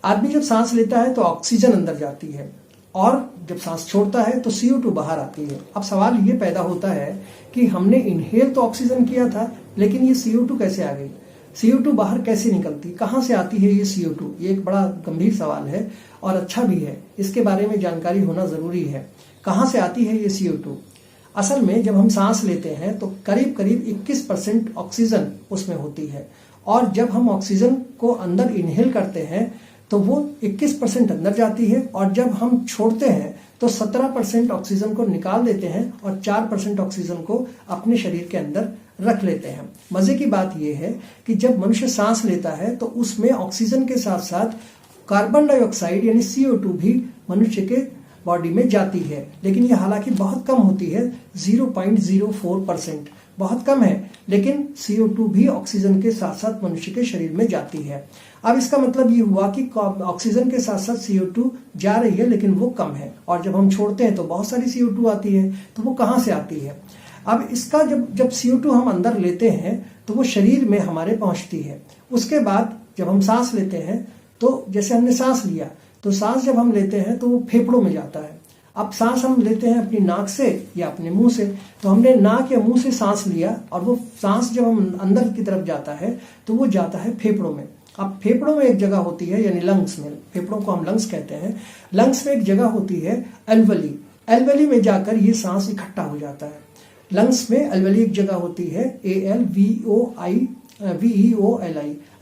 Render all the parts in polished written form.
आदमी जब सांस लेता है तो ऑक्सीजन अंदर जाती है और जब सांस छोड़ता है तो CO2 बाहर आती है। अब सवाल ये पैदा होता है कि हमने इनहेल तो ऑक्सीजन किया था, लेकिन ये CO2 कैसे आ गई? CO2 बाहर कैसे निकलती, कहाँ से आती है ये CO2? ये एक बड़ा गंभीर सवाल है और अच्छा भी है। इसके बारे में जानकारी होना जरूरी है। कहाँ से आती है ये CO2? असल में जब हम सांस लेते हैं तो करीब करीब 21% ऑक्सीजन उसमें होती है, और जब हम ऑक्सीजन को अंदर इनहेल करते हैं तो वो 21% अंदर जाती है, और जब हम छोड़ते हैं तो 17% ऑक्सीजन को निकाल देते हैं और 4% ऑक्सीजन को अपने शरीर के अंदर रख लेते हैं। मजे की बात यह है कि जब मनुष्य सांस लेता है तो उसमें ऑक्सीजन के साथ साथ कार्बन डाइऑक्साइड यानी CO2 भी मनुष्य के बॉडी में जाती है, लेकिन यह हालांकि बहुत कम होती है, 0.04%, बहुत कम है। लेकिन CO2 भी ऑक्सीजन के साथ साथ मनुष्य के शरीर में जाती है। अब इसका मतलब ये हुआ कि ऑक्सीजन के साथ साथ CO2 जा रही है, लेकिन वो कम है, और जब हम छोड़ते हैं तो बहुत सारी CO2 आती है। तो वो कहाँ से आती है? अब इसका जब CO2 हम अंदर लेते हैं तो वो शरीर में हमारे पहुंचती है। उसके बाद जब हम सांस लेते हैं तो जैसे हमने सांस लिया, तो सांस जब हम लेते हैं तो वो फेफड़ों में जाता है। अब सांस हम लेते हैं अपनी नाक से या अपने मुंह से, तो हमने नाक या मुंह से सांस लिया, और वो सांस जब हम अंदर की तरफ जाता है तो वो जाता है फेफड़ों में। अब फेफड़ों में एक जगह होती है, यानी लंग्स में, फेफड़ों को हम लंग्स कहते हैं, लंग्स में एक जगह होती है एल्वेली। एल्वेली में जाकर ये सांस इकट्ठा हो जाता है। लंग्स में एल्वेली एक जगह होती है, ALVEOLI।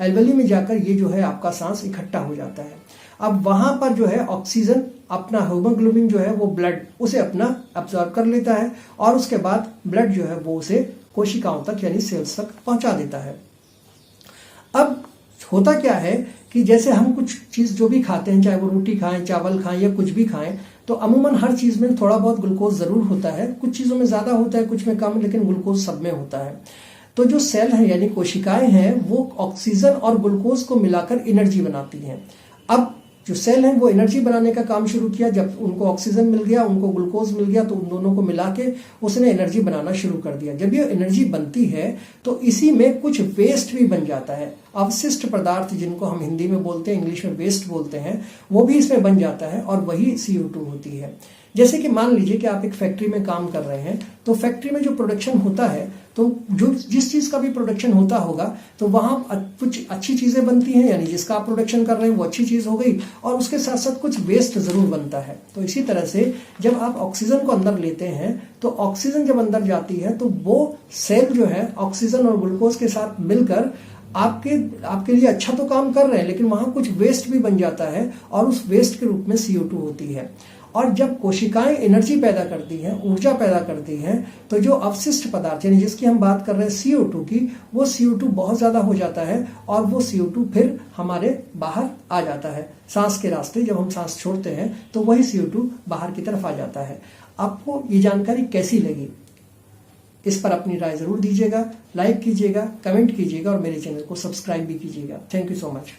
एल्वेली में जाकर ये जो है आपका सांस इकट्ठा हो जाता है। अब वहां पर जो है ऑक्सीजन अपना हीमोग्लोबिन जो है वो ब्लड उसे अपना अब्सॉर्ब कर लेता है, और उसके बाद ब्लड जो है वो उसे कोशिकाओं तक यानी सेल्स तक पहुंचा देता है। अब होता क्या है कि जैसे हम कुछ चीज जो भी खाते हैं, चाहे वो रोटी खाएं, चावल खाएं या कुछ भी खाएं, तो अमूमन हर चीज में थोड़ा बहुत ग्लूकोज जरूर होता है। कुछ चीजों में ज्यादा होता है, कुछ में कम, लेकिन ग्लूकोज सब में होता है। तो जो सेल है यानी कोशिकाएं हैं वो ऑक्सीजन और ग्लूकोज को मिलाकर एनर्जी बनाती हैं। अब जो सेल है वो एनर्जी बनाने का काम शुरू किया। जब उनको ऑक्सीजन मिल गया, उनको ग्लूकोज मिल गया, तो उन दोनों को मिला के उसने एनर्जी बनाना शुरू कर दिया। जब ये एनर्जी बनती है तो इसी में कुछ वेस्ट भी बन जाता है, अवशिष्ट पदार्थ जिनको हम हिंदी में बोलते हैं, इंग्लिश में वेस्ट बोलते हैं, वो भी इसमें बन जाता है, और वही CO2 होती है। जैसे कि मान लीजिए कि आप एक फैक्ट्री में काम कर रहे हैं, तो फैक्ट्री में जो प्रोडक्शन होता है, तो जो जिस चीज का भी प्रोडक्शन होता होगा तो वहां कुछ अच्छी चीजें बनती हैं, यानी जिसका आप प्रोडक्शन कर रहे हैं वो अच्छी चीज हो गई, और उसके साथ साथ कुछ वेस्ट जरूर बनता है। तो इसी तरह से जब आप ऑक्सीजन को अंदर लेते हैं तो ऑक्सीजन जब अंदर जाती है तो वो सेल जो है ऑक्सीजन और ग्लूकोज के साथ मिलकर आपके लिए अच्छा तो काम कर रहे हैं, लेकिन वहां कुछ वेस्ट भी बन जाता है, और उस वेस्ट के रूप में CO2 होती है। और जब कोशिकाएं एनर्जी पैदा करती हैं, ऊर्जा पैदा करती हैं, तो जो अवशिष्ट पदार्थ यानी जिसकी हम बात कर रहे हैं CO2 की, वो CO2 बहुत ज्यादा हो जाता है, और वो CO2 फिर हमारे बाहर आ जाता है सांस के रास्ते। जब हम सांस छोड़ते हैं तो वही CO2 बाहर की तरफ आ जाता है। आपको ये जानकारी कैसी लगी? इस पर अपनी राय जरूर दीजिएगा, लाइक कीजिएगा, कमेंट कीजिएगा, और मेरे चैनल को सब्सक्राइब भी कीजिएगा। Thank you so much.